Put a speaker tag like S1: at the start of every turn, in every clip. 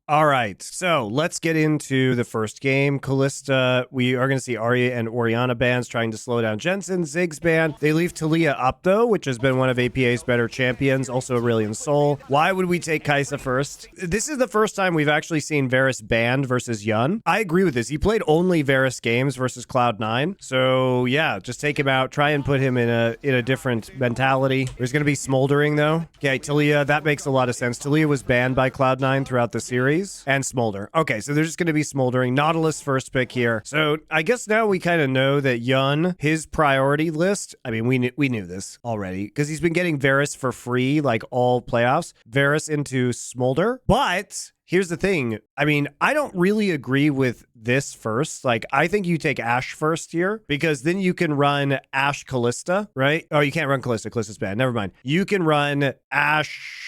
S1: All right, so let's get into the first game. Callista, we are going to see Arya and Orianna bans trying to slow down Jensen. Ziggs ban. They leave Talia up, though, which has been one of APA's better champions. Also Aurelion Sol. Why would we take Kai'Sa first? This is the first time we've actually seen Varus banned versus Yun. I agree with this. He played only Varus games versus Cloud9. So, yeah, just take him out. Try and put him in a different mentality. There's going to be Smoldering, though. Okay, Talia, that makes a lot of sense. Talia was banned by Cloud9 throughout the series. And Smolder. Okay, so there's just going to be Smoldering. Nautilus first pick here. So I guess now we kind of know that Yun, his priority list, I mean, we knew this already because he's been getting Varus for free like all playoffs. Varus into Smolder. But here's the thing. I mean, I don't really agree with this first. Like, I think you take Ashe first here because then you can run Ashe Callista, right? Oh, you can't run Callista. Callista's bad. Never mind. You can run Ashe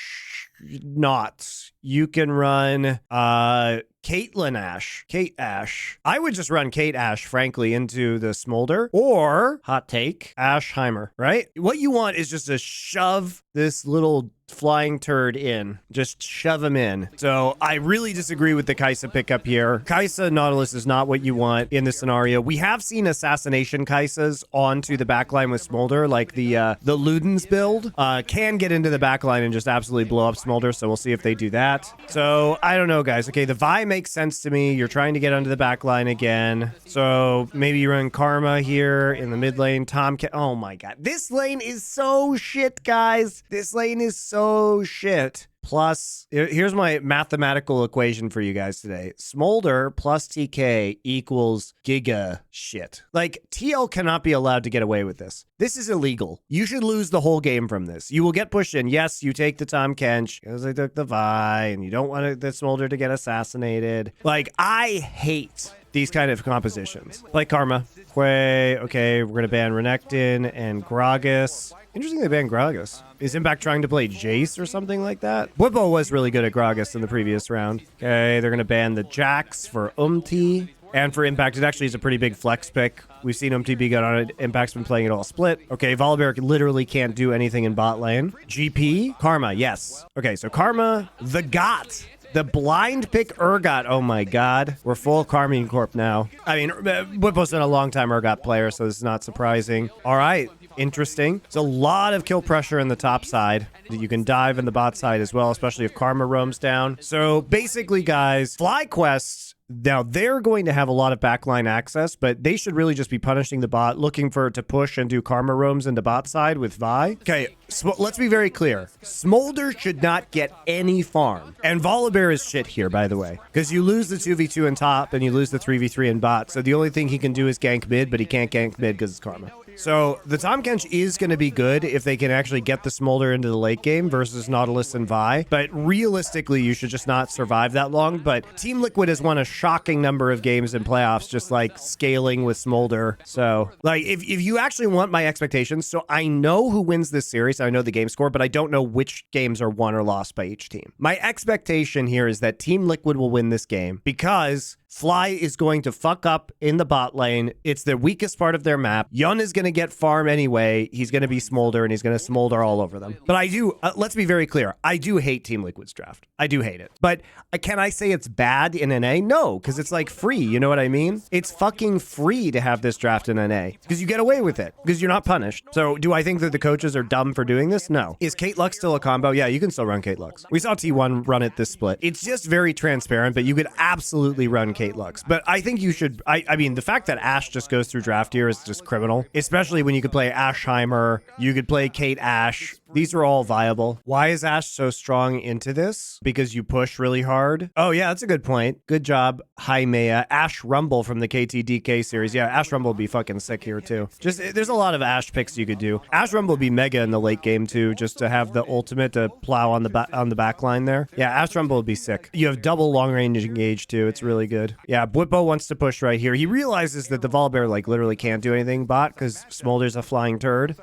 S1: not. You can run Caitlyn Ashe. Kate Ashe. I would just run Kate Ashe, frankly, into the Smolder. Or, hot take, Ashe Heimer, right? What you want is just to shove this little flying turd in. Just shove him in. So I really disagree with the Kai'Sa pickup here. Kai'Sa Nautilus is not what you want in this scenario. We have seen assassination Kai'Sas onto the backline with Smolder, like the Ludens build. Can get into the backline and just absolutely blow up Smolder, so we'll see if they do that. So I don't know, guys. Okay, the Vi makes sense to me. You're trying to get onto the backline again. So maybe you run Karma here in the mid lane. Oh my god. This lane is so shit, guys. This lane is so shit. Plus, here's my mathematical equation for you guys today. Smolder plus TK equals giga shit. Like, TL cannot be allowed to get away with this. This is illegal. You should lose the whole game from this. You will get pushed in. Yes, you take the Tahm Kench because they took the Vi, and you don't want the Smolder to get assassinated. Like, I hate these kind of compositions. Like Karma. Quay. Okay, we're going to ban Renekton and Gragas. Interesting they banned Gragas. Is Impact trying to play Jace or something like that? Bwipo was really good at Gragas in the previous round. Okay, they're going to ban the Jax for Umti. And for Impact, it actually is a pretty big flex pick. We've seen Umti be good on it. Impact's been playing it all split. Okay, Volibear literally can't do anything in bot lane. GP. Karma, yes. Okay, so Karma, the GOT. The blind pick Urgot. Oh my god. We're full Carmine Corp now. I mean, Bwipo's been a long time Urgot player, so this is not surprising. All right. Interesting. It's a lot of kill pressure in the top side. You can dive in the bot side as well, especially if Karma roams down. So basically, guys, FlyQuest, now they're going to have a lot of backline access, but they should really just be punishing the bot, looking for it to push and do Karma roams into bot side with Vi. Okay, let's be very clear. Smolder should not get any farm. And Volibear is shit here, by the way, because you lose the 2v2 in top and you lose the 3v3 in bot. So the only thing he can do is gank mid, but he can't gank mid because it's Karma. So the Tahm Kench is going to be good if they can actually get the Smolder into the late game versus Nautilus and Vi. But realistically, you should just not survive that long. But Team Liquid has won a shocking number of games in playoffs, just like scaling with Smolder. So like if you actually want my expectations, so I know who wins this series. I know the game score, but I don't know which games are won or lost by each team. My expectation here is that Team Liquid will win this game because Fly is going to fuck up in the bot lane. It's the weakest part of their map. Yun is going to get farm anyway. He's going to be Smolder, and he's going to Smolder all over them. But I do, let's be very clear. I do hate Team Liquid's draft. I do hate it. But can I say it's bad in NA? No, because it's like free. You know what I mean? It's fucking free to have this draft in NA because you get away with it because you're not punished. So do I think that the coaches are dumb for doing this? No. Is Kate Lux still a combo? Yeah, you can still run Kate Lux. We saw T1 run it this split. It's just very transparent, but you could absolutely run Kate Lux. But I think you should, I mean, the fact that Ashe just goes through draft here is just criminal, especially when you could play Ashe Heimer, you could play Kate Ashe. These are all viable. Why is Ashe so strong into this? Because you push really hard? Oh, yeah, that's a good point. Good job, Jaimea. Ashe Rumble from the KTDK series. Yeah, Ashe Rumble would be fucking sick here, too. Just, there's a lot of Ashe picks you could do. Ashe Rumble would be mega in the late game, too, just to have the ultimate to plow on the back line there. Yeah, Ashe Rumble would be sick. You have double long-range engage, too. It's really good. Yeah, Bwipo wants to push right here. He realizes that the Volibear, like, literally can't do anything bot because Smolder's a flying turd.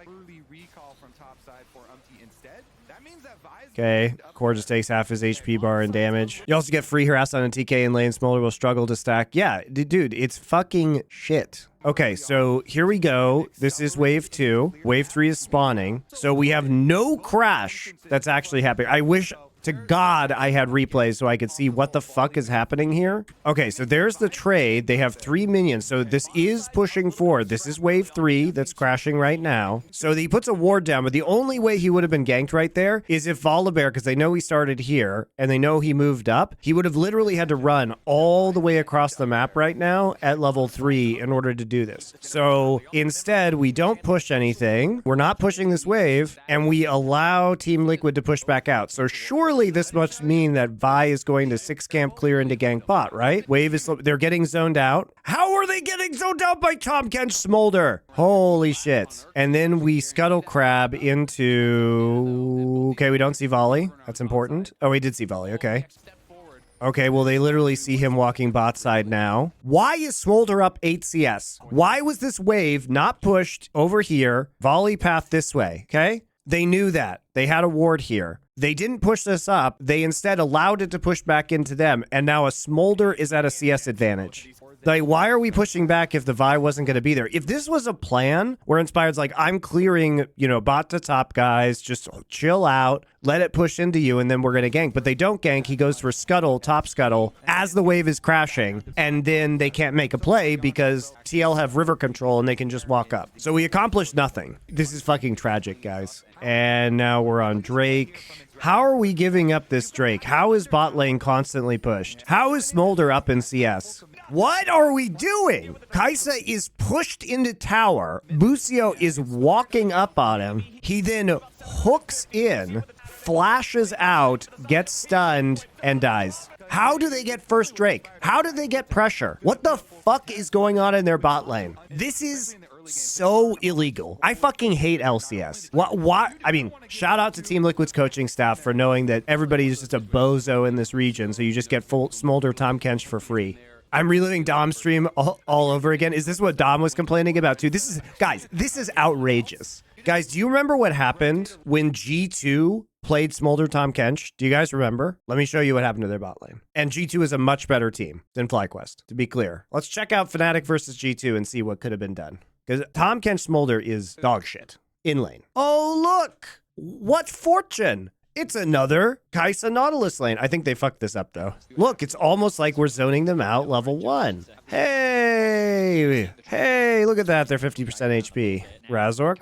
S1: Okay, Core just takes half his HP bar and damage. You also get free harass on a TK in lane. Smolder will struggle to stack. Yeah, dude, it's fucking shit. Okay, so here we go. This is wave 2. Wave 3 is spawning. So we have no crash that's actually happening. I wish To God, I had replays so I could see what the fuck is happening here. Okay, so there's the trade. They have 3 minions, so this is pushing forward. This is wave 3 that's crashing right now. So he puts a ward down, but the only way he would have been ganked right there is if Volibear, because they know he started here, and they know he moved up, he would have literally had to run all the way across the map right now at level 3 in order to do this. So instead, we don't push anything. We're not pushing this wave, and we allow Team Liquid to push back out. So surely this must mean that Vi is going to 6 camp clear into gank bot, right? Wave is, they're getting zoned out. How are they getting zoned out by Tahm Kench Smolder? Holy shit. And then we scuttle crab into... Okay, we don't see volley. That's important. Oh, we did see volley. Okay. Okay, well, they literally see him walking bot side now. Why is Smolder up 8 CS? Why was this wave not pushed over here, volley path this way, okay? They knew that. They had a ward here. They didn't push this up. They instead allowed it to push back into them, and now a Smolder is at a CS advantage. Like, why are we pushing back if the Vi wasn't going to be there? If this was a plan where Inspired's like, I'm clearing, you know, bot to top guys, just chill out, let it push into you, and then we're going to gank. But they don't gank. He goes for scuttle, top scuttle, as the wave is crashing, and then they can't make a play because TL have river control and they can just walk up. So we accomplished nothing. This is fucking tragic, guys. And now we're on Drake. How are we giving up this Drake? How is bot lane constantly pushed? How is Smolder up in CS? What are we doing? Kai'Sa is pushed into tower. Busio is walking up on him. He then hooks in, flashes out, gets stunned, and dies. How do they get first Drake? How do they get pressure? What the fuck is going on in their bot lane? This is so illegal. I fucking hate LCS. Why? I mean, shout out to Team Liquid's coaching staff for knowing that everybody is just a bozo in this region, so you just get full Smolder Tahm Kench for free. I'm reliving Dom's stream all over again. Is this what Dom was complaining about too? This is, guys, this is outrageous. Guys, do you remember what happened when G2 played Smolder Tahm Kench? Do you guys remember? Let me show you what happened to their bot lane. And G2 is a much better team than FlyQuest, to be clear. Let's check out Fnatic versus G2 and see what could have been done. Because Tahm Kench Smolder is dog shit in lane. Oh, look! What fortune! It's another Kai'Sa Nautilus lane. I think they fucked this up, though. Look, it's almost like we're zoning them out level 1. Hey! Hey, look at that. They're 50% HP. Razork.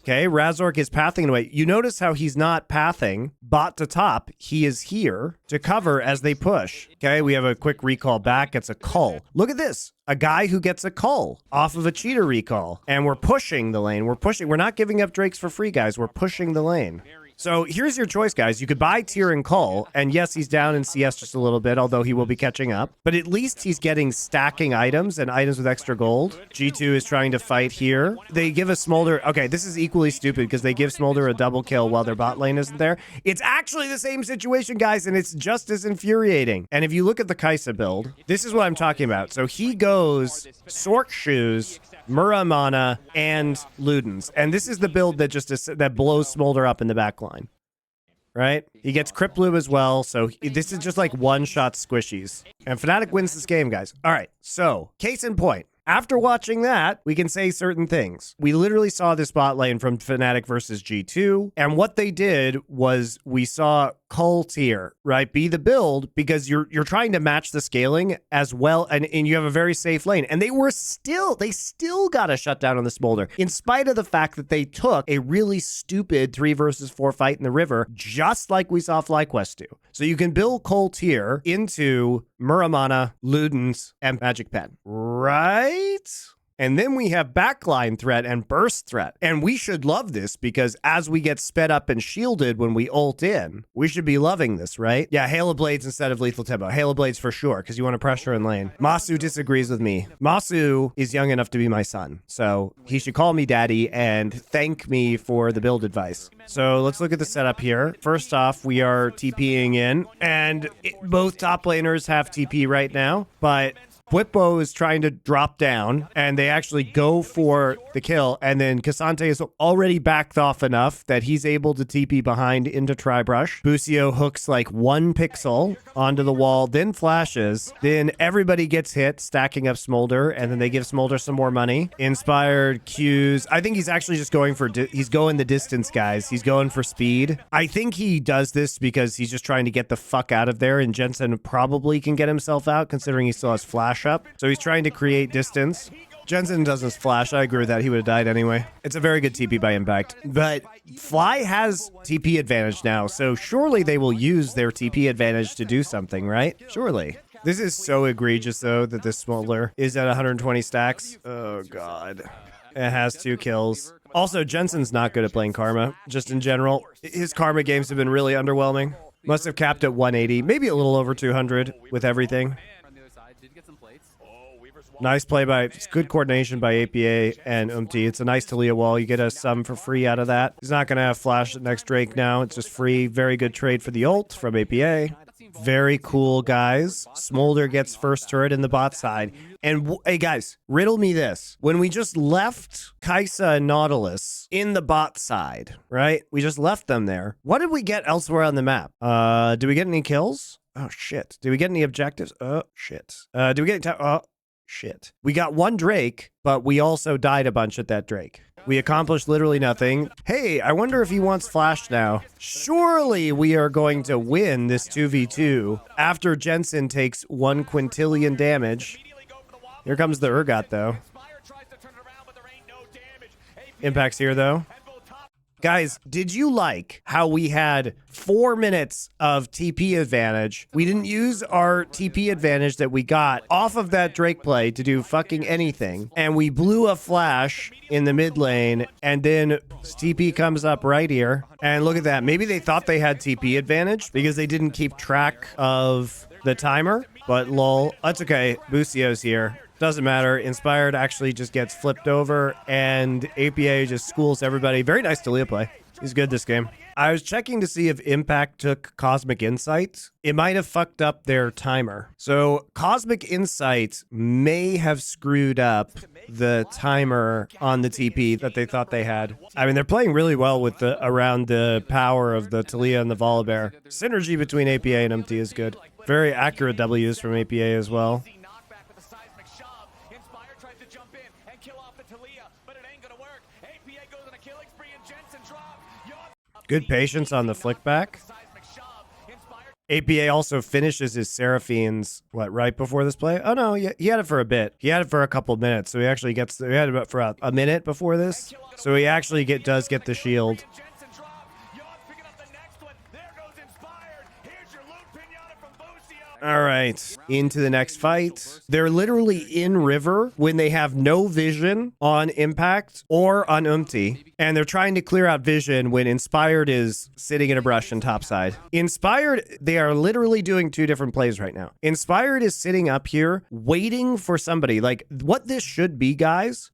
S1: Okay, Razork is pathing away. You notice how he's not pathing bot to top. He is here to cover as they push. Okay, we have a quick recall back. It's a cull. Look at this. A guy who gets a cull off of a cheater recall. And we're pushing the lane. We're not giving up Drakes for free, guys. We're pushing the lane. So here's your choice, guys. You could buy Tyr and Cull, and yes, he's down in CS just a little bit, although he will be catching up. But at least he's getting stacking items and items with extra gold. G2 is trying to fight here. They give a Smolder... Okay, this is equally stupid because they give Smolder a double kill while their bot lane isn't there. It's actually the same situation, guys, and it's just as infuriating. And if you look at the Kai'Sa build, this is what I'm talking about. So he goes Sork Shoes, Muramana, and Ludens. And this is the build that that blows Smolder up in the back line. Right? He gets Cripplu as well, so this is just like one-shot squishies. And Fnatic wins this game, guys. All right, so case in point. After watching that, we can say certain things. We literally saw this bot lane from Fnatic versus G2, and what they did was we saw Cult here, right? Be the build because you're trying to match the scaling as well, and you have a very safe lane. And they still got a shutdown on the Smolder, in spite of the fact that they took a really stupid 3 versus 4 fight in the river, just like we saw FlyQuest do. So you can build Cult here into Muramana, Ludens, and Magic Pen. Right? And then we have backline threat and burst threat. And we should love this because as we get sped up and shielded when we ult in, we should be loving this, right? Yeah, Halo Blades instead of Lethal Tempo. Halo Blades for sure, because you want to pressure in lane. Masu disagrees with me. Masu is young enough to be my son, so he should call me daddy and thank me for the build advice. So let's look at the setup here. First off, we are TPing in, and both top laners have TP right now, but Bwipo is trying to drop down, and they actually go for the kill, and then Cassante is already backed off enough that he's able to TP behind into Tribrush. Busio hooks like 1 pixel onto the wall, then flashes. Then everybody gets hit, stacking up Smolder, and then they give Smolder some more money. Inspired Qs. I think he's actually just going for... he's going the distance, guys. He's going for speed. I think he does this because he's just trying to get the fuck out of there, and Jensen probably can get himself out, considering he still has flash up. So he's trying to create distance. Jensen doesn't flash. I agree with that. He would have died anyway. It's a very good TP by Impact. But Fly has TP advantage now, so surely they will use their TP advantage to do something, right? Surely. This is so egregious, though, that this Smolder is at 120 stacks. Oh, God. It has 2 kills. Also, Jensen's not good at playing Karma, just in general. His Karma games have been really underwhelming. Must have capped at 180, maybe a little over 200 with everything. Nice play by, it's good coordination by APA and Umti. It's a nice Talia wall. You get a sum for free out of that. He's not going to have flash at next Drake now. It's just free. Very good trade for the ult from APA. Very cool, guys. Smolder gets first turret in the bot side. And hey, guys, riddle me this. When we just left Kaisa and Nautilus in the bot side, right? We just left them there. What did we get elsewhere on the map? Did we get any kills? Oh, shit. Did we get any objectives? Oh, shit. Did we get... oh, shit. We got 1 Drake, but we also died a bunch at that Drake. We accomplished literally nothing. Hey, I wonder if he wants flash now. Surely we are going to win this 2v2 after Jensen takes 1 quintillion damage. Here comes the Urgot, though. Impact's here, though. Guys, did you like how we had 4 minutes of TP advantage? We didn't use our TP advantage that we got off of that Drake play to do fucking anything. And we blew a flash in the mid lane, and then TP comes up right here. And look at that. Maybe they thought they had TP advantage because they didn't keep track of the timer. But lol, that's okay. Busio's here. Doesn't matter. Inspired actually just gets flipped over, and APA just schools everybody. Very nice Talia play. He's good this game. I was checking to see if Impact took Cosmic Insight. It might have fucked up their timer. So Cosmic Insight may have screwed up the timer on the TP that they thought they had. I mean, they're playing really well with the around the power of the Talia and the Volibear. Synergy between APA and MT is good. Very accurate W's from APA as well. Good patience on the flick back. APA also finishes his Seraphines, what, right before this play? Oh, no, he had it for a bit. He had it for a couple minutes, so he actually gets... he had it for a minute before this, so he actually does get the shield. All right, into the next fight. They're literally in river when they have no vision on Impact or on Umti, and they're trying to clear out vision when Inspired is sitting in a brush in topside. Inspired, they are literally doing 2 different plays right now. Inspired is sitting up here waiting for somebody. Like, what this should be, guys,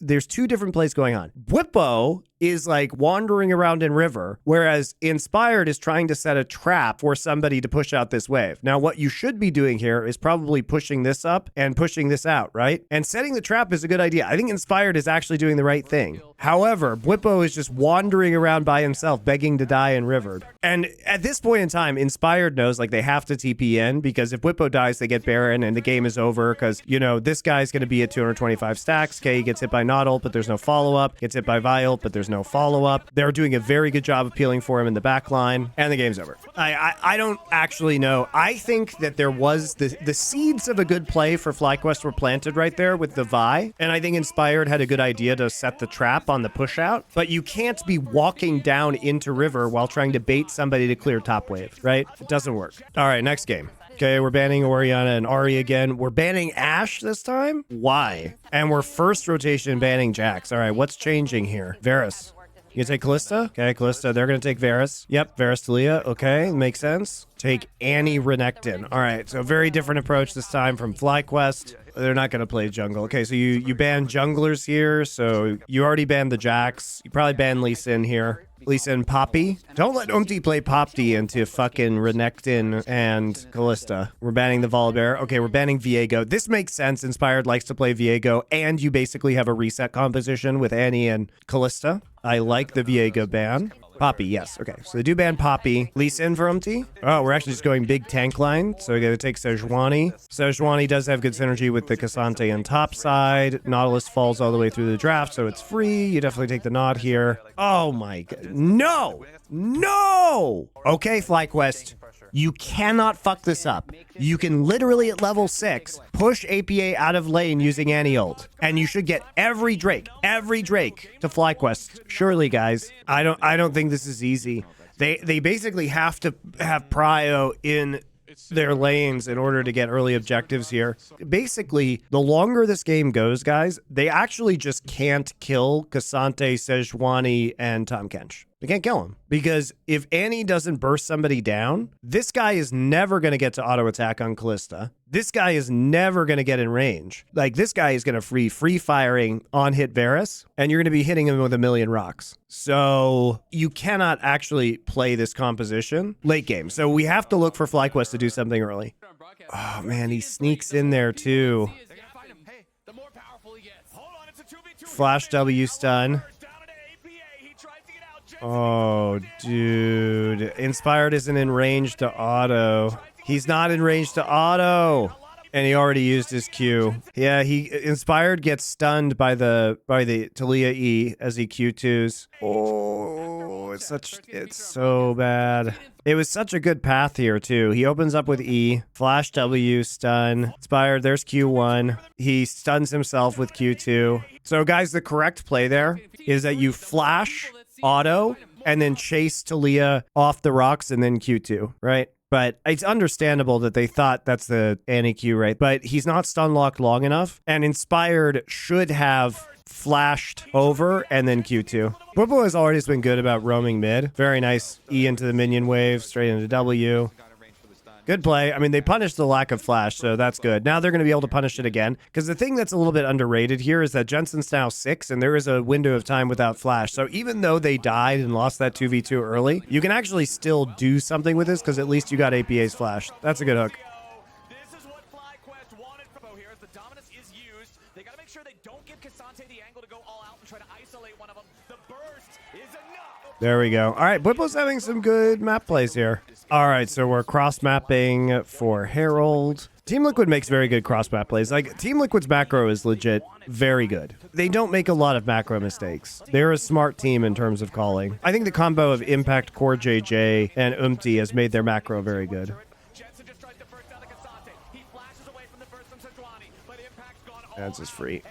S1: there's 2 different plays going on. Bwipo is like wandering around in river, whereas Inspired is trying to set a trap for somebody to push out this wave. Now, what you should be doing here is probably pushing this up and pushing this out, right? And setting the trap is a good idea. I think Inspired is actually doing the right thing. However, Bwipo is just wandering around by himself, begging to die in river. And at this point in time, Inspired knows like they have to TP in, because if Bwipo dies, they get Baron and the game is over, because, you know, this guy's going to be at 225 stacks. Okay, he gets hit by not ult, but there's no follow-up. Gets hit by Vi ult, but there's no follow-up. They're doing a very good job of peeling for him in the back line, and the game's over. I don't actually know. I think that there was the seeds of a good play for FlyQuest were planted right there with the Vi, and I think Inspired had a good idea to set the trap on the push out, but you can't be walking down into river while trying to bait somebody to clear top wave, right? It doesn't work. All right, next game. Okay, we're banning Orianna and Ahri again. We're banning Ashe this time? Why? And we're first rotation banning Jax. All right, what's changing here? Varus. You gonna take Kalista? Okay, Kalista. They're gonna take Varus. Yep, Varus Talia. Okay, makes sense. Take Annie Renekton. All right, so very different approach this time from FlyQuest. They're not gonna play jungle. Okay, so you ban junglers here. So you already banned the Jax. You probably banned Lee Sin here. Lee Sin Poppy. Don't let play Popti into fucking Renekton and Kalista. We're banning the Volibear. Okay, we're banning Viego. This makes sense. Inspired likes to play Viego, and you basically have a reset composition with Annie and Kalista. I like the Viego ban. Poppy, yes. Okay, so they do ban Poppy. Lee Sin for Oh, we're actually just going big tank line. So we're going to take Sejuani. Sejuani does have good synergy with the Cassante on top side. Nautilus falls all the way through the draft, so it's free. You definitely take the nod here. Oh my god. No! No! Okay, FlyQuest. You cannot fuck this up. You can literally at level 6 push APA out of lane using Annie ult, and you should get every Drake to FlyQuest. Surely, guys. I don't think this is easy. They basically have to have prio in their lanes in order to get early objectives here. Basically, the longer this game goes, guys, they actually just can't kill Cassante, Sejuani, and Tahm Kench. They can't kill him. Because if Annie doesn't burst somebody down, this guy is never going to get to auto attack on Kalista. This guy is never going to get in range. Like, this guy is going to free firing on hit Varus, and you're going to be hitting him with a million rocks. So you cannot actually play this composition late game. So we have to look for FlyQuest to do something early. Oh man, he sneaks in there too. Flash W stun. Oh, dude. Inspired isn't in range to auto. He's not in range to auto. And he already used his Q. Yeah, Inspired gets stunned by the Talia E as he Q2s. Oh, it's so bad. It was such a good path here too. He opens up with E, Flash W, stun. Inspired, there's Q1. He stuns himself with Q2. So guys, the correct play there is that you flash, auto, and then chase Talia off the rocks and then Q2, right? But it's understandable that they thought that's the Annie Q, right? But he's not stun locked long enough, and Inspired should have flashed over and then Q2. Bwipo has always been good about roaming mid. Very nice E into the minion wave, straight into W. Good play. I mean, they punished the lack of flash, so that's good. Now they're going to be able to punish it again. Because the thing that's a little bit underrated here is that Jensen's now 6, and there is a window of time without flash. So even though they died and lost that 2v2 early, you can actually still do something with this, because at least you got APA's flash. That's a good hook.
S2: This is what FlyQuest wanted from here as the dominance is used. They got to make sure they don't give Cassante the angle to go all out and try to isolate one of them. The burst is enough.
S1: There we go. All right, Bwipo's having some good map plays here. All right, so we're cross-mapping for Herald. Team Liquid makes very good cross-map plays. Like, Team Liquid's macro is legit very good. They don't make a lot of macro mistakes. They're a smart team in terms of calling. I think the combo of Impact, Core JJ, and has made their macro very good. That's just free.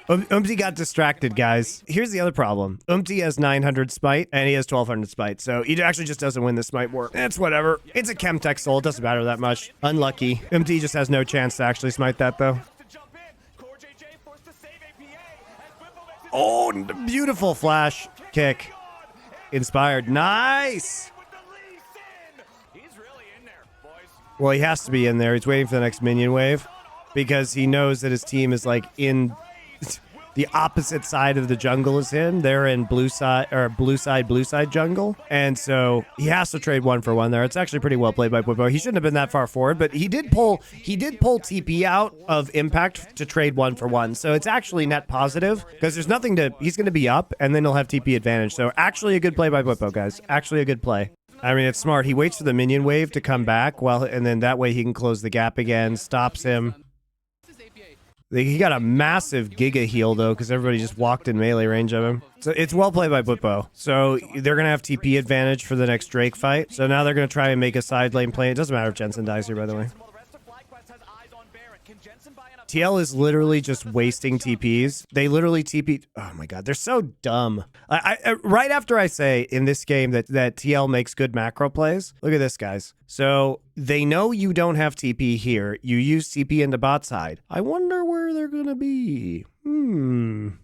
S1: Got distracted, guys. Here's the other problem. Has 900 smite, and he has 1200 smite, so he actually just doesn't win the smite war. It's whatever. It's a Chemtech soul. It doesn't matter that much. Unlucky. just has no chance to actually smite that, though. Oh, beautiful flash kick. Inspired. Nice! Well, he has to be in there. He's waiting for the next minion wave because he knows that his team is, like, in the opposite side of the jungle as him. They're in blue side jungle. And so he has to trade 1-for-1 there. It's actually pretty well played by Bwipo. He shouldn't have been that far forward, but he did pull TP out of Impact to trade 1-for-1. So it's actually net positive because there's nothing to, he's going to be up and then he'll have TP advantage. So actually a good play by Bwipo, guys. Actually a good play. I mean, it's smart. He waits for the minion wave to come back, and then that way he can close the gap again, stops him. He got a massive Giga heal, though, because everybody just walked in melee range of him. So it's well played by Bwipo. So they're going to have TP advantage for the next Drake fight. So now they're going to try and make a side lane play. It doesn't matter if Jensen dies here, by the way. TL is literally just wasting TPs. They literally TP. Oh my god, they're so dumb. Right after I say in this game that TL makes good macro plays, look at this, guys. So they know you don't have TP here. You use TP into bot side. I wonder where they're gonna be. I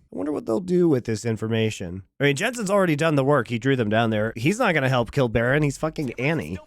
S1: wonder what they'll do with this information. I mean, Jensen's already done the work. He drew them down there. He's not gonna help kill Baron. He's fucking Annie.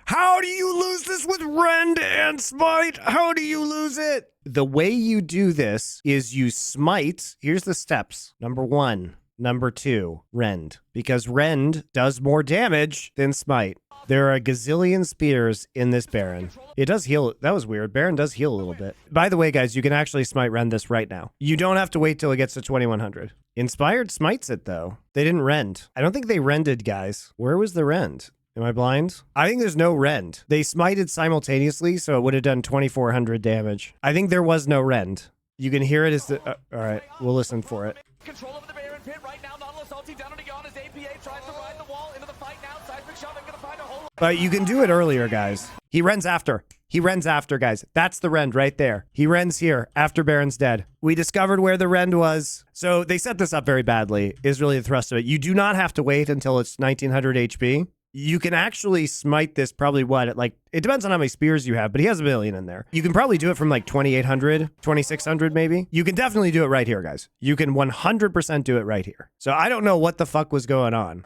S1: How How do you lose this with Rend and Smite? How do you lose it? The way you do this is you smite. Here's the steps. Number 1. Number 2, Rend. Because Rend does more damage than Smite. There are a gazillion spears in this Baron. It does heal. That was weird. Baron does heal a little bit. By the way, guys, you can actually smite Rend this right now. You don't have to wait till it gets to 2100. Inspired smites it, though. They didn't Rend. I don't think they Rended, guys. Where was the Rend? Am I blind? I think there's no Rend. They smited simultaneously, so it would have done 2400 damage. I think there was no Rend. You can hear it as the... all right, we'll listen for it.
S2: Control over the Baron pit right now. Nautilus ulti down and on his APA tries to ride the wall into the fight now. Seismic shoving gonna find a hole.
S1: But you can do it earlier, guys. He Rends after. He Rends after, guys. That's the Rend right there. He Rends here after Baron's dead. We discovered where the Rend was. So they set this up very badly, is really the thrust of it. You do not have to wait until it's 1900 HP. You can actually smite this probably what? It depends on how many spears you have, but he has a million in there. You can probably do it from like 2800, 2600 maybe. You can definitely do it right here, guys. You can 100% do it right here. So I don't know what the fuck was going on.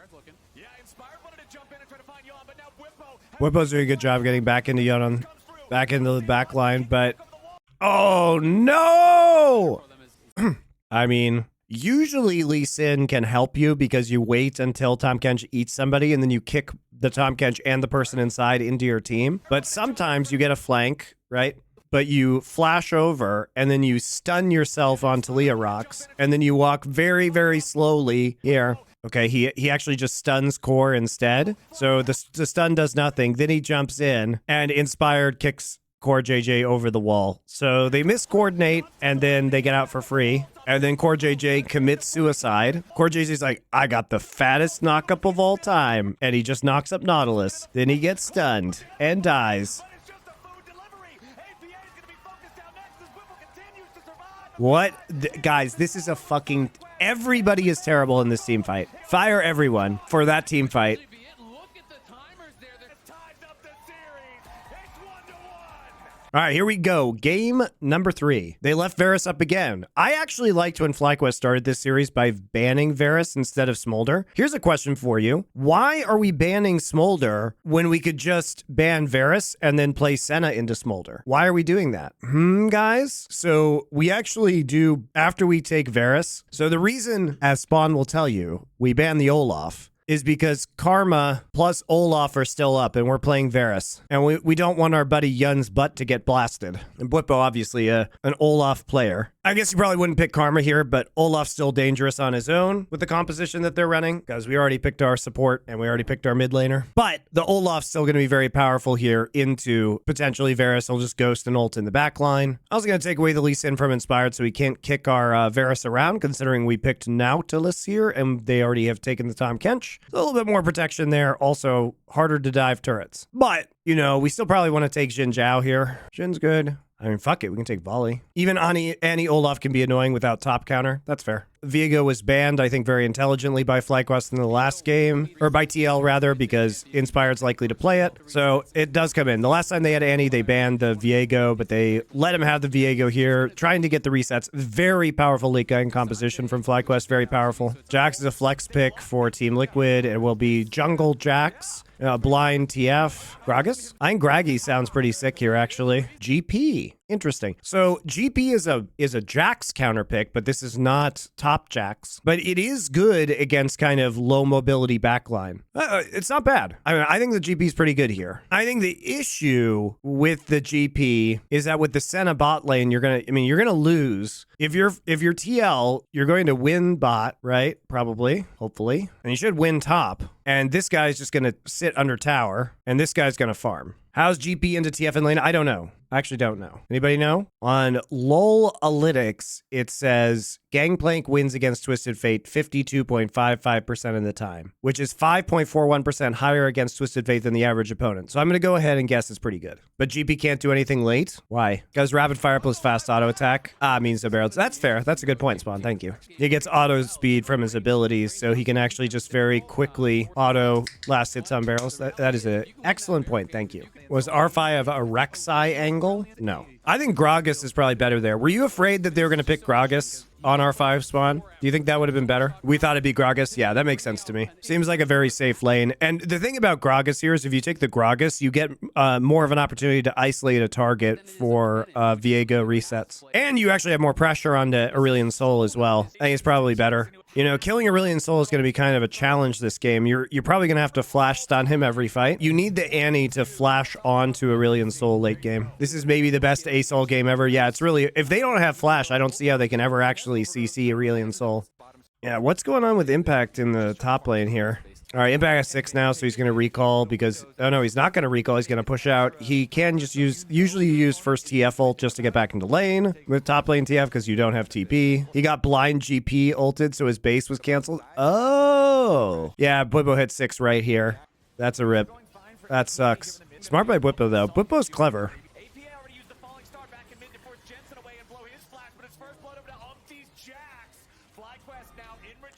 S2: Yeah, Inspired wanted to jump in and try to find Yon, but now
S1: Whippo's doing a good job getting back into Yon, back into the back line, but... Oh, no! I mean... Usually Lee Sin can help you because you wait until Tahm Kench eats somebody and then you kick the Tahm Kench and the person inside into your team. But sometimes you get a flank, right? But you flash over and then you stun yourself on Talia rocks and then you walk very, very slowly here. Okay, he actually just stuns Core instead. So the stun does nothing. Then he jumps in and Inspired kicks Core JJ over the wall. So they miscoordinate and then they get out for free. And then Core JJ commits suicide. Core JJ's like, I got the fattest knockup of all time. And he just knocks up Nautilus. Then he gets stunned and dies. What? Guys, this is a fucking... Everybody is terrible in this team fight. Fire everyone for that team fight. All right, here we go. Game number 3. They left Varus up again. I actually liked when FlyQuest started this series by banning Varus instead of Smolder. Here's a question for you. Why are we banning Smolder when we could just ban Varus and then play Senna into Smolder? Why are we doing that? Guys? So we actually do, after we take Varus. So the reason, as Spawn will tell you, we ban the Olaf is because Karma plus Olaf are still up and we're playing Varus. And we don't want our buddy Yun's butt to get blasted. And Bwippo, obviously, an Olaf player. I guess you probably wouldn't pick Karma here, but Olaf's still dangerous on his own with the composition that they're running because we already picked our support and we already picked our mid laner. But the Olaf's still going to be very powerful here into potentially Varus. He'll just ghost and ult in the back line. I was going to take away the Lee Sin from Inspired so he can't kick our Varus around, considering we picked Nautilus here and they already have taken the Tahm Kench. A little bit more protection there. Also, harder to dive turrets. But, you know, we still probably want to take Xin Zhao here. Xin's good. I mean, fuck it. We can take Volley. Even Annie Olaf can be annoying without top counter. That's fair. Viego was banned, I think, very intelligently by FlyQuest in the last game, or by TL rather, because Inspired's likely to play it. So it does come in. The last time they had Annie, they banned the Viego, but they let him have the Viego here, trying to get the resets. Very powerful late game composition from FlyQuest, very powerful. Jax is a flex pick for Team Liquid. It will be Jungle Jax. Blind TF. Gragas? I think Graggy sounds pretty sick here, actually. GP. Interesting. So GP is a Jax counter pick, but this is not top Jax. But it is good against kind of low mobility backline. It's not bad. I mean, I think the GP is pretty good here. I think the issue with the GP is that with the Senna bot lane, you're gonna lose. If you're TL, you're going to win bot, right? Probably, hopefully. And you should win top. And this guy's just going to sit under tower, and this guy's going to farm. How's GP into TF in lane? I don't know. I actually don't know. Anybody know? On LOLalytics, it says Gangplank wins against Twisted Fate 52.55% of the time, which is 5.41% higher against Twisted Fate than the average opponent. So I'm going to go ahead and guess it's pretty good. But GP can't do anything late? Why? Because rapid fire plus fast auto attack means no barrels. That's fair. That's a good point, Spawn. Thank you. He gets auto speed from his abilities, so he can actually just very quickly auto last hits on barrels. That is an excellent point. Thank you. Was R5 of a Rek'Sai angle? No. I think Gragas is probably better there. Were you afraid that they were going to pick Gragas? on our 5 spawn? Do you think that would have been better? We thought it'd be Gragas? Yeah, that makes sense to me. Seems like a very safe lane. And the thing about Gragas here is if you take the Gragas, you get more of an opportunity to isolate a target for Viego resets. And you actually have more pressure on the Aurelion Sol as well. I think it's probably better. You know, killing Aurelion Sol is going to be kind of a challenge this game. You're probably going to have to flash stun him every fight. You need the Annie to flash onto Aurelion Sol late game. This is maybe the best ASOL game ever. Yeah, it's really... If they don't have flash, I don't see how they can ever actually CC Aurelion Sol. Yeah, what's going on with Impact in the top lane here? All right, Impact has 6 now, so he's going to recall because... Oh, no, he's not going to recall. He's going to push out. He can just usually use first TF ult just to get back into lane with top lane TF because you don't have TP. He got blind GP ulted, so his base was canceled. Oh! Yeah, Bwipo hit 6 right here. That's a rip. That sucks. Smart by Bwipo, though. Bwipo's clever.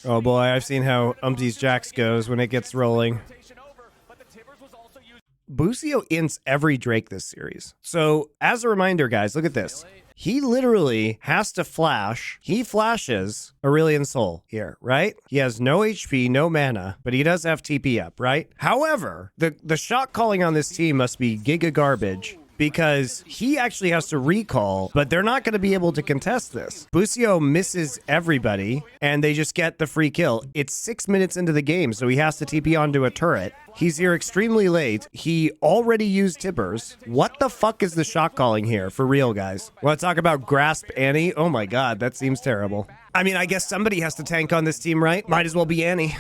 S1: Oh boy, I've seen how Umpty's Jax goes when it gets rolling. Busio ints every Drake this series. So, as a reminder, guys, look at this. He literally has to flash. He flashes Aurelion Sol here, right? He has no HP, no mana, but he does have TP up, right? However, the shot calling on this team must be giga garbage, because he actually has to recall, but they're not going to be able to contest this. Busio misses everybody, and they just get the free kill. It's 6 minutes into the game, so he has to TP onto a turret. He's here extremely late. He already used Tibbers. What the fuck is the shot calling here? For real, guys. Want to talk about Grasp Annie? Oh my god, that seems terrible. I mean, I guess somebody has to tank on this team, right? Might as well be Annie.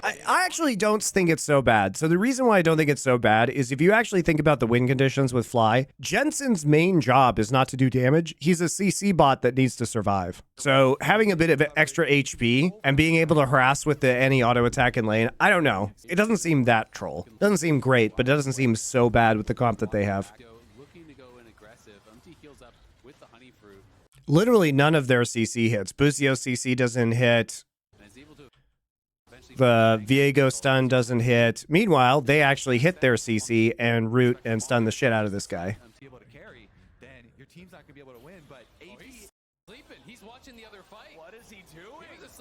S1: I actually don't think it's so bad. So the reason why I don't think it's so bad is if you actually think about the win conditions with Fly, Jensen's main job is not to do damage. He's a CC bot that needs to survive. So having a bit of extra HP and being able to harass with the any auto attack in lane, I don't know. It doesn't seem that troll. It doesn't seem great, but it doesn't seem so bad with the comp that they have. Literally none of their CC hits. Busio CC doesn't hit. The Viego stun doesn't hit. Meanwhile, they actually hit their CC and root and stun the shit out of this guy.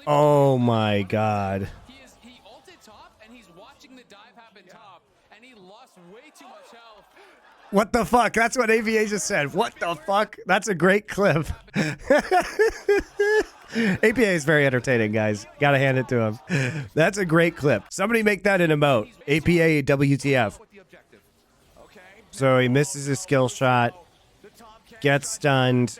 S1: Oh my god.
S3: He ulted top and he's watching the dive happen top and he lost way too much health.
S1: What the fuck? That's what AVA just said. What the fuck? That's a great clip. APA is very entertaining, guys. Gotta hand it to him. That's a great clip. Somebody make that an emote. APA WTF. So he misses his skill shot, gets stunned,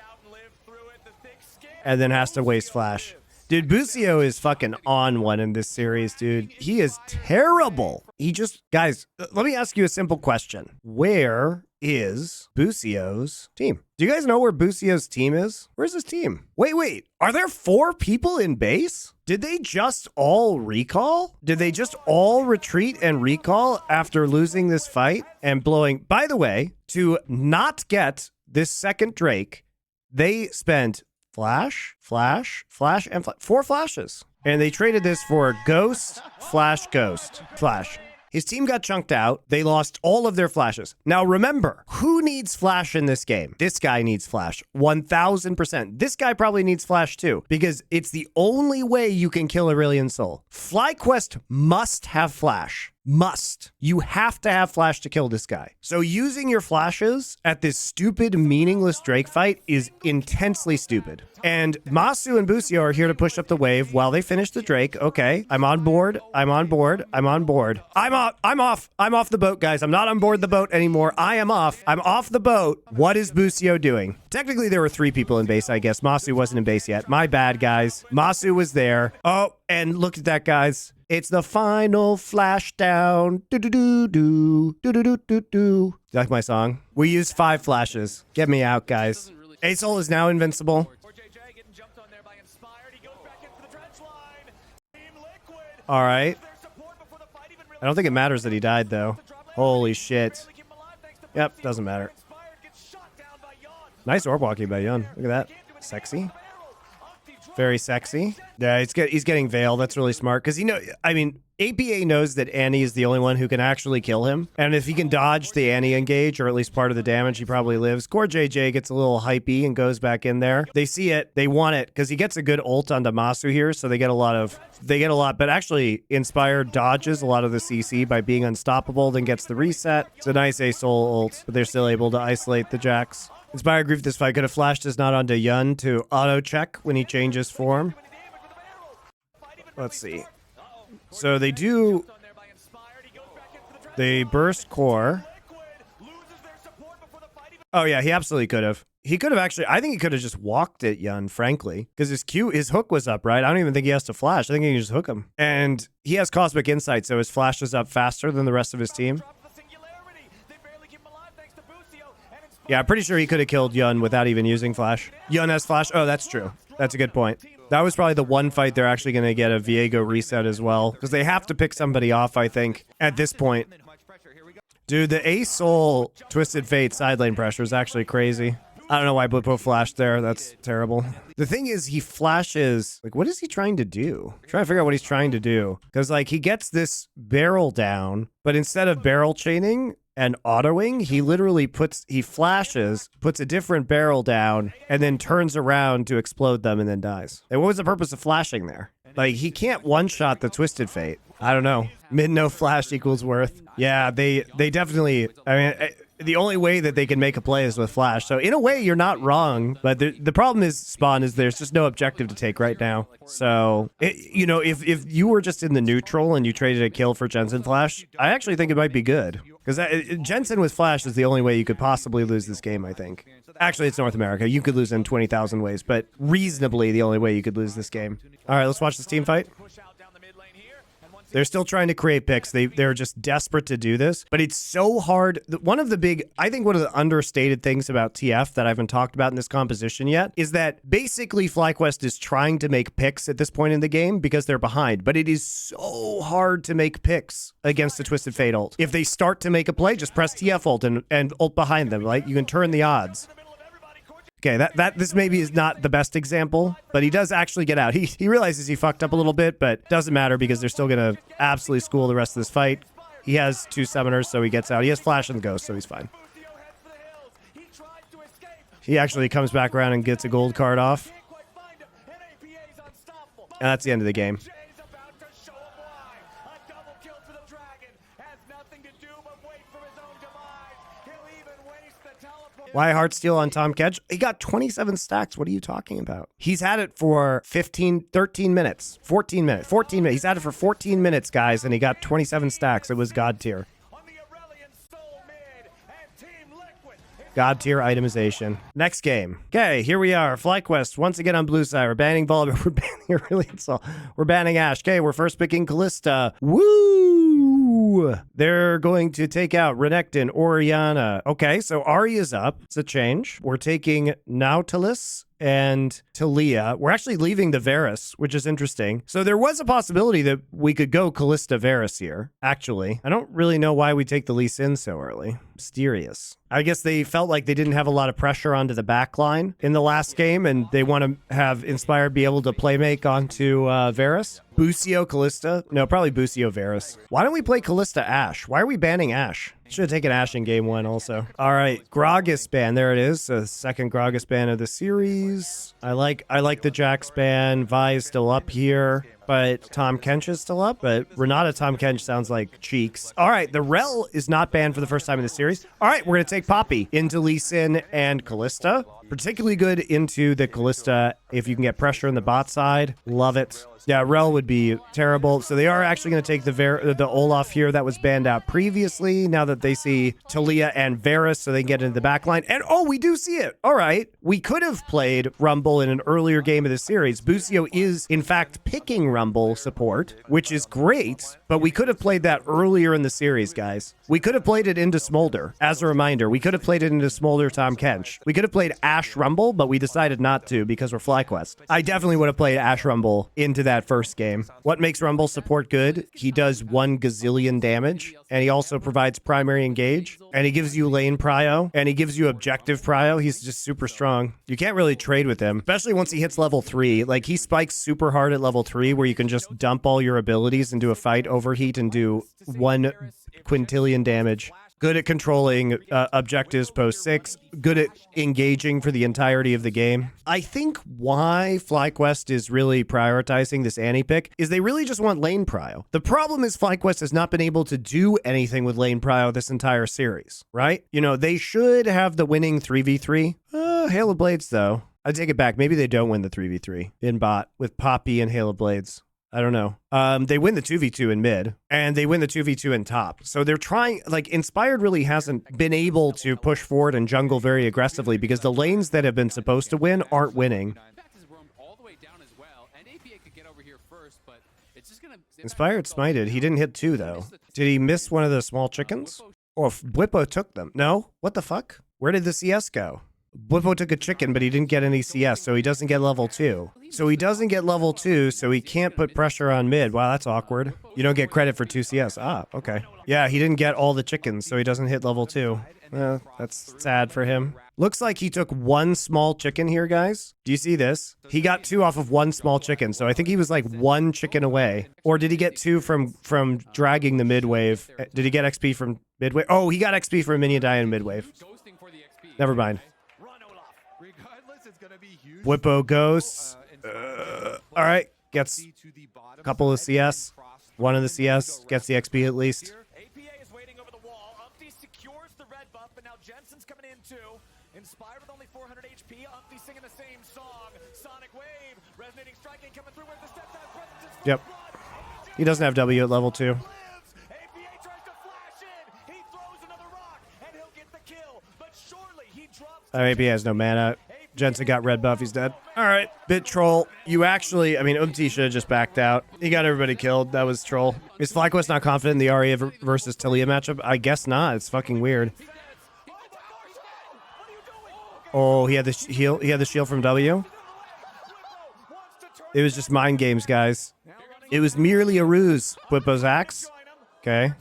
S1: and then has to waste flash. Dude, Busio is fucking on one in this series, dude. He is terrible. He just... Guys, let me ask you a simple question. Where is Busio's team? Do you guys know where Busio's team is? Where's his team? Wait. Are there 4 people in base? Did they just all recall? Did they just all retreat and recall after losing this fight and blowing... By the way, to not get this second Drake, they spent... Flash, and 4 flashes. And they traded this for Ghost, Flash, Ghost, Flash. His team got chunked out. They lost all of their flashes. Now remember, who needs flash in this game? This guy needs flash, 1000%. This guy probably needs flash too, because it's the only way you can kill Aurelion Sol. FlyQuest must have flash. Must. You have to have flash to kill this guy. So using your flashes at this stupid, meaningless Drake fight is intensely stupid. And Masu and Busio are here to push up the wave while they finish the Drake. Okay, I'm on board. I'm off the boat, guys. I'm not on board the boat anymore. I'm off the boat. What is Busio doing? Technically, there were 3 people in base, I guess. Masu wasn't in base yet. My bad, guys. Masu was there. Oh, and look at that, guys. It's the final flash down. Do-do-do-do. Do-do-do-do-do. You like my song? We used 5 flashes. Get me out, guys. ASOL is now invincible. All right. I don't think it matters that he died, though. Holy shit. Yep, doesn't matter. Nice orb walking by Yun. Look at that. Sexy. Very sexy. Yeah, he's getting Veil. That's really smart. Because, I mean, APA knows that Annie is the only one who can actually kill him. And if he can dodge the Annie engage, or at least part of the damage, he probably lives. Core JJ gets a little hypey and goes back in there. They see it. They want it because he gets a good ult on Damasu here. So they get a lot, but actually Inspired dodges a lot of the CC by being unstoppable, then gets the reset. It's a nice A Soul ult, but they're still able to isolate the Jax. Inspired Grief this fight could have flashed his not onto Yun to auto check when he changes form. Let's see. So they burst core. Oh yeah, he absolutely could have. He could have actually, I think he could have just walked at Yun, frankly, because his hook was up, right? I don't even think he has to flash. I think he can just hook him. And he has Cosmic Insight, so his flash is up faster than the rest of his team. Yeah, I'm pretty sure he could have killed Yun without even using flash. Yun has flash. Oh, that's true. That's a good point. That was probably the one fight they're actually going to get a Viego reset as well, because they have to pick somebody off, I think, at this point. Dude, the A Soul Twisted Fate side lane pressure is actually crazy. I don't know why Blippo flashed there. That's terrible. The thing is, he flashes... Like, what is he trying to do? I'm trying to figure out what he's trying to do. Because, like, he gets this barrel down, but instead of barrel chaining and autoing, he literally flashes, puts a different barrel down, and then turns around to explode them and then dies. Like, what was the purpose of flashing there? Like, he can't one-shot the Twisted Fate. I don't know. Mid no flash equals worth. Yeah, they definitely... I mean... The only way that they can make a play is with flash. So in a way, you're not wrong. But the problem is, Spawn, is there's just no objective to take right now. So, you know, if you were just in the neutral and you traded a kill for Jensen flash, I actually think it might be good. Because Jensen with flash is the only way you could possibly lose this game, I think. Actually, it's North America. You could lose in 20,000 ways, but reasonably the only way you could lose this game. All right, let's watch this team fight. They're still trying to create picks. They're just desperate to do this, but it's so hard. One of the understated things about TF that I haven't talked about in this composition yet is that basically FlyQuest is trying to make picks at this point in the game because they're behind, but it is so hard to make picks against the Twisted Fate ult. If they start to make a play, just press TF ult and ult behind them, right? You can turn the odds. Okay, this maybe is not the best example, but he does actually get out. He realizes he fucked up a little bit, but doesn't matter because they're still going to absolutely school the rest of this fight. He has 2 summoners, so he gets out. He has flash and ghost, so he's fine. He actually comes back around and gets a gold card off. And that's the end of the game. Why Heartsteel on Tom Kedge? He got 27 stacks. What are you talking about? He's had it for 13 minutes. 14 minutes. He's had it for 14 minutes, guys, and he got 27 stacks. It was God tier. God tier itemization. Next game. Okay, here we are. FlyQuest once again on blue side. We're banning Volleyball. We're banning Aurelion. We're banning Ashe. Okay, we're first picking Callista. Woo! They're going to take out Renekton, Orianna. Okay, so Ahri is up. It's a change. We're taking Nautilus and Talia. We're actually leaving the Varus, which is interesting. So there was a possibility that we could go Callista Varus here, actually. I don't really know why we take the Lee Sin so early. Mysterious. I guess they felt like they didn't have a lot of pressure onto the back line in the last game, and they want to have Inspired be able to playmake onto Varus. Busio Callista? No, probably Busio Varus. Why don't we play Callista Ashe? Why are we banning Ashe? Should have taken Ashe in game 1 also. All right, Gragas ban. There it is. So second Gragas ban of the series. I like the Jax ban. Vi is still up here, but Tom Kench is still up. But Renata Tom Kench sounds like cheeks. All right, the Rel is not banned for the first time in the series. All right, we're going to take Poppy into Lee Sin and Callista. Particularly good into the Callista if you can get pressure on the bot side. Love it. Yeah, Rel would be terrible. So they are actually going to take the Olaf here that was banned out previously. Now that they see Talia and Varus, so they can get into the back line. And oh, we do see it. All right. We could have played Rumble in an earlier game of the series. Busio is, in fact, picking Rumble support, which is great. But we could have played that earlier in the series, guys. We could have played it into Smolder. As a reminder, we could have played it into Smolder Tom Kench. We could have played Ashe Rumble, but we decided not to because we're FlyQuest. I definitely would have played Ashe Rumble into that first game. What makes Rumble support good? He does 1 gazillion damage, and he also provides primary engage, and he gives you lane prio, and he gives you objective prio. He's just super strong. You can't really trade with him, especially once he hits level 3. Like, he spikes super hard at level 3, where you can just dump all your abilities into a fight, overheat, and do 1 quintillion damage. Good at controlling objectives post 6. Good at engaging for the entirety of the game. I think why FlyQuest is really prioritizing this Annie pick is they really just want lane prio. The problem is FlyQuest has not been able to do anything with lane prio this entire series, right? You know, they should have the winning 3v3. Hail of Blades, though. I take it back. Maybe they don't win the 3v3 in bot with Poppy and Hail of Blades. I don't know. They win the 2v2 in mid, and they win the 2v2 in top. So they're trying, like, Inspired really hasn't been able to push forward and jungle very aggressively because the lanes that have been supposed to win aren't winning. Inspired smited. He didn't hit 2, though. Did he miss one of the small chickens? Or if Bwipo took them? No? What the fuck? Where did the CS go? Bwipo took a chicken, but he didn't get any CS, so he doesn't get level 2. So he doesn't get level 2, so he can't put pressure on mid. Wow, that's awkward. You don't get credit for 2 CS. Ah, okay. Yeah, he didn't get all the chickens, so he doesn't hit level 2. That's sad for him. Looks like he took 1 small chicken here, guys. Do you see this? He got 2 off of 1 small chicken, so I think he was like 1 chicken away. Or did he get 2 from dragging the mid wave? Did he get XP from mid wave? Oh, he got XP from minion die in mid wave. Never mind. Bwipo ghosts. All right, gets a couple of CS. 1 of the CS gets the XP at least.
S2: APA is waiting over the wall. Umpty secures the red buff, but now Jensen's coming in too. Inspired with only 400 HP. Umpty singing the same song. Sonic Wave, resonating striking coming through. Where's the steadfast presence?
S1: Yep. He doesn't have W at level 2.
S2: APA tries to flash in. He throws another rock, and he'll get the kill. But surely he drops.
S1: APA has no mana. Jensen got red buff. He's dead. All right, bit troll. You actually, I mean, Umpty should have just backed out. He got everybody killed. That was troll. Is FlyQuest not confident in the Arya versus Talia matchup? I guess not. It's fucking weird. Oh, he had the heal. He had the shield from W. It was just mind games, guys. It was merely a ruse. Bwipo's axe. Okay.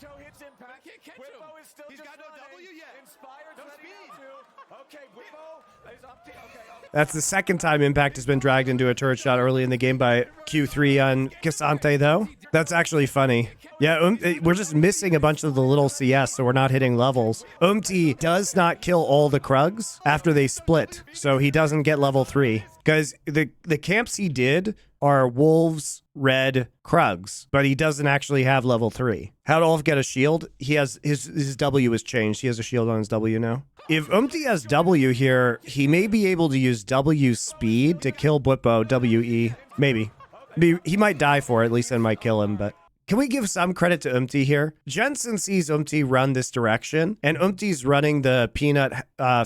S1: That's the second time Impact has been dragged into a turret shot early in the game by Q3 on Cassante, though. That's actually funny. Yeah, we're just missing a bunch of the little CS, so we're not hitting levels. Does not kill all the Krugs after they split, so he doesn't get level 3. Because the camps he did are Wolves, Red, Krugs, but he doesn't actually have level 3. How'd Ulf get a shield? He has his W has changed. He has a shield on his W now. If Umpty has W here, he may be able to use W speed to kill Bwipo, WE. Maybe. He might die for it, at least that might kill him, but... Can we give some credit to Umpty here? Jensen sees Umpty run this direction, and Umpty's running the Peanut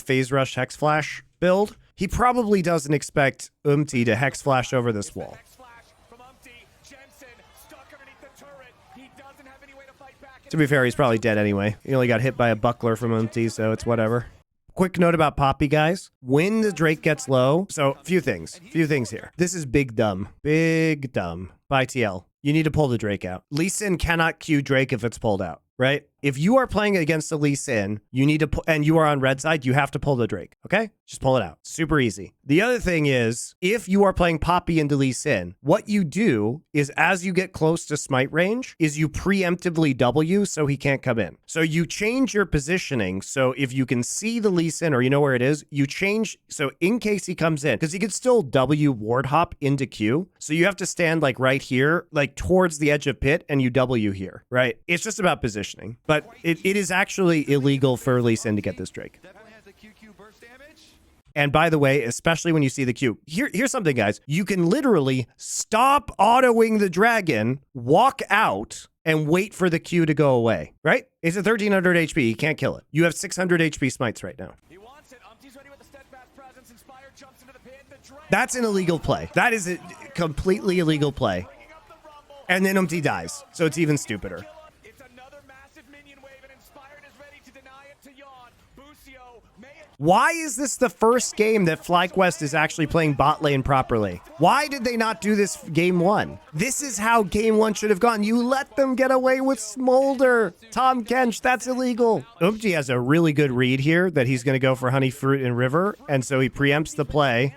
S1: Phase Rush Hex Flash build. He probably doesn't expect Umpty to Hex Flash over this wall. To be fair, he's probably dead anyway. He only got hit by a buckler from Umpty, so it's whatever. Quick note about Poppy, guys. When the Drake gets low, so few things here. This is big dumb. Big dumb. By TL. You need to pull the Drake out. Lee Sin cannot Q Drake if it's pulled out, right? If you are playing against a Lee Sin, you need to and you are on red side, you have to pull the Drake, okay? Just pull it out. Super easy. The other thing is, if you are playing Poppy into Lee Sin, what you do is as you get close to smite range, is you preemptively W so he can't come in. So you change your positioning, so if you can see the Lee Sin or you know where it is, you change, so in case he comes in, because he could still W ward hop into Q, so you have to stand like right here, like towards the edge of pit, and you W here, right? It's just about positioning. But it is actually illegal for Lee Sin to get this Drake. And by the way, especially when you see the Q, here's something, guys. You can literally stop autoing the dragon, walk out, and wait for the Q to go away, right? It's at 1300 HP. He can't kill it. You have 600 HP smites right now. That's an illegal play. That is a completely illegal play. And then Umpty dies, so it's even stupider. Why is this the first game that FlyQuest is actually playing bot lane properly? Why did they not do this game 1? This is how game 1 should have gone. You let them get away with Smolder. Tom Kench, that's illegal. Umpty has a really good read here that he's going to go for Honey Fruit and River, and so he preempts the play.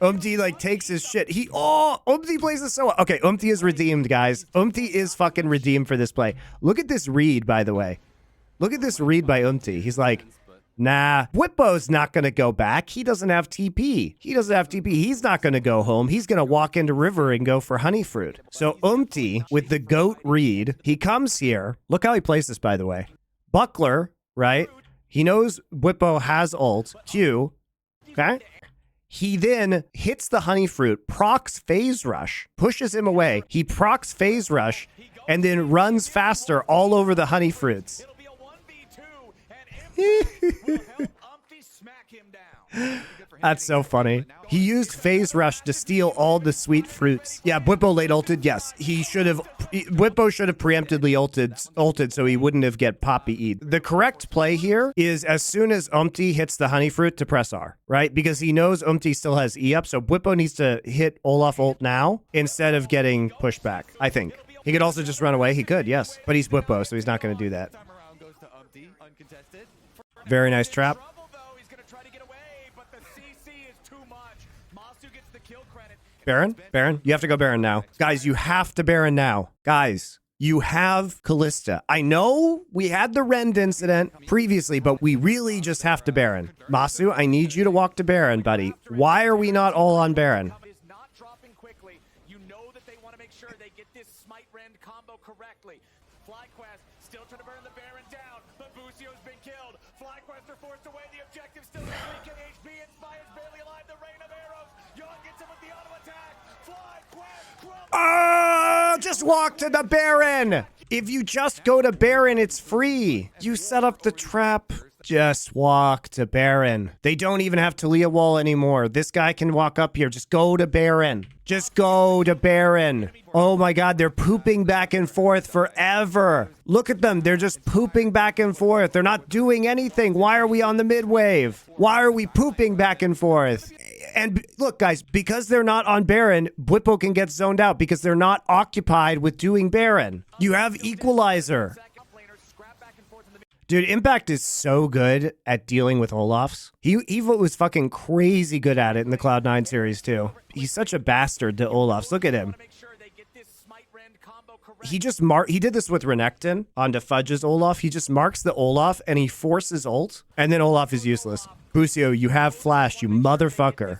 S1: like takes his shit. Umti plays this so well. Okay, Umti is redeemed, guys. Umti is fucking redeemed for this play. Look at this read, by the way. Look at this read by Umti. He's like, nah, Whippo's not going to go back. He doesn't have TP. He's not going to go home. He's going to walk into river and go for honey fruit. So Umti, with the GOAT read, he comes here. Look how he plays this, by the way. Buckler, right? He knows Whippo has ult. Q. Okay? He then hits the honey fruit, procs phase rush, pushes him away. He procs phase rush, and then runs faster all over the honey fruits.
S2: It'll be a 1v2, and will help Umpty smack him down.
S1: That's so funny. He used phase rush to steal all the sweet fruits. Yeah, Whippo late ulted. Yes, Whippo should have preemptively ulted so he wouldn't have get poppy eat. The correct play here is as soon as Umpty hits the honey fruit to press R, right? Because he knows Umpty still has E up, so Whippo needs to hit Olaf ult now instead of getting pushed back, I think. He could also just run away. He could, yes. But he's Whippo, so he's not going to do that. Very nice trap. Baron, you have to go Baron now. Guys, you have to Baron now. Guys, you have Kalista. I know we had the Rend incident previously, but we really just have to Baron. Masu, I need you to walk to Baron, buddy. Why are we not all on Baron?
S2: You know that they want to make sure they get this Smite Rend combo correctly. FlyQuest still trying to burn the Baron down, but Busio's been killed. FlyQuest are forced away. The objective still is 3k HP. Inspire's barely alive. The rain of arrows. Young gets him with the auto attack. FlyQuest.
S1: Just walk to the Baron. If you just go to Baron, it's free. You set up the trap. Just walk to Baron. They don't even have Talia wall anymore. This guy can walk up here. Just go to Baron. Just go to Baron. Oh my God, they're pooping back and forth forever. Look at them. They're just pooping back and forth. They're not doing anything. Why are we on the mid wave? Why are we pooping back and forth? And look, guys, because they're not on Baron, Whippo can get zoned out because they're not occupied with doing Baron. You have Equalizer. Dude, Impact is so good at dealing with Olafs. He was fucking crazy good at it in the Cloud9 series, too. He's such a bastard to Olafs. Look at him. He did this with Renekton onto Fudge's Olaf. He just marks the Olaf and he forces ult, and then Olaf is useless. Busio, you have flash, you motherfucker.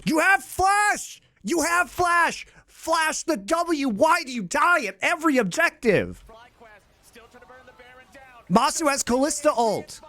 S1: You have flash! You have flash! Flash the W! Why do you die at every objective? Masu has Kalista ult.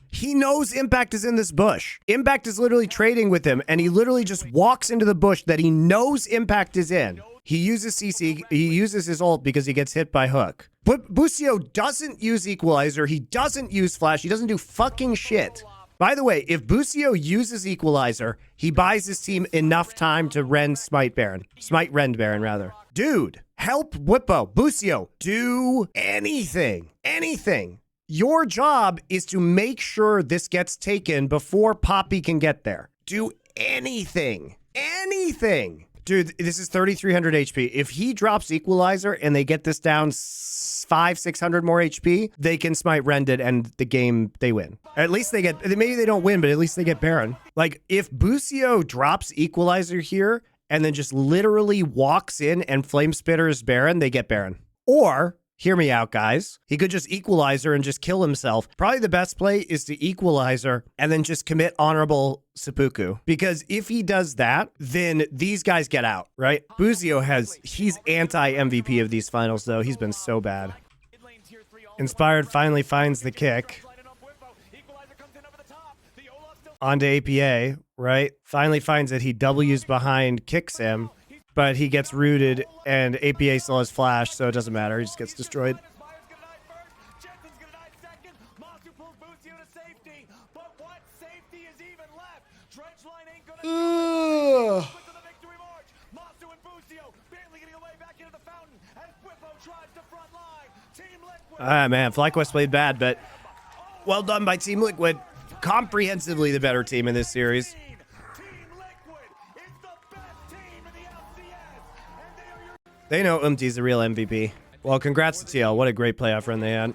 S1: He knows Impact is in this bush. Impact is literally trading with him, and he literally just walks into the bush that he knows Impact is in. He uses CC, he uses his ult because he gets hit by Hook. But Busio doesn't use Equalizer, he doesn't use Flash, he doesn't do fucking shit. By the way, if Busio uses Equalizer, he buys his team enough time to Smite Rend Baron, rather. Dude, help Whippo. Busio, do anything. Anything. Your job is to make sure this gets taken before Poppy can get there. Do anything. Anything. Dude, this is 3,300 HP. If he drops Equalizer and they get this down 500-600 more HP, they can Smite Rend it and the game, they win. At least they get, maybe they don't win, but at least they get Baron. Like, if Busio drops Equalizer here and then just literally walks in and Flame Spitters Baron, they get Baron. Or, hear me out, guys. He could just Equalizer and just kill himself. Probably the best play is to Equalizer and then just commit honorable seppuku. Because if he does that, then these guys get out, right? Busio he's anti-MVP of these finals, though. He's been so bad. Inspired finally finds the kick. Onto APA, right? Finally finds that he W's behind, kicks him. But he gets rooted, and APA still has flash, so it doesn't matter. He just gets destroyed. Ah, man, FlyQuest played bad, but well done by Team Liquid. Comprehensively the better team in this series. They know Umti's the real MVP. Well, congrats to TL. What a great playoff run they had.